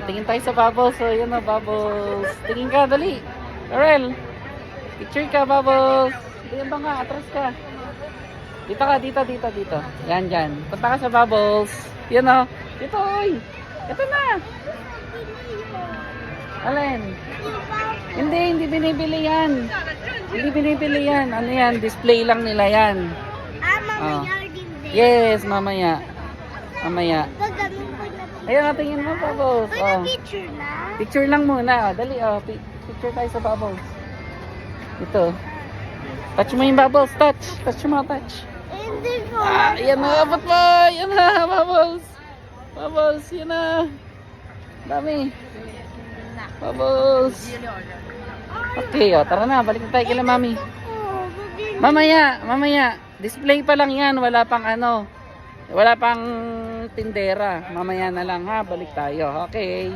Tingin tayo sa bubbles. So, yun na, bubbles. Tingin ka, dali. Laurel, picture ka, bubbles. Diyan ba nga, atras ka. Dito ka, dito. Yan, dyan. Punta ka sa bubbles. Yan o. Dito, oy. Ito na. Alin? Hindi binibili yan. Hindi binibili yan. Ano yan? Display lang nila yan. Mamaya din din. Yes, mamaya. Mamaya. Gagamit ko na. Ayan, tingin mo, bubbles. Pwede picture na? Picture lang muna. Dali, picture tayo sa bubbles. Ito. Touch mo yung bubbles. Touch mo, touch. Hindi ko. Yan na, abot mo. Yan na, bubbles. Bubbles, yan na. Dami. Bubbles. Okay, tara na. Balik na tayo kila mami. Mamaya. Display pa lang yan. Wala pang tindera. Mamaya na lang ha. Balik tayo. Okay.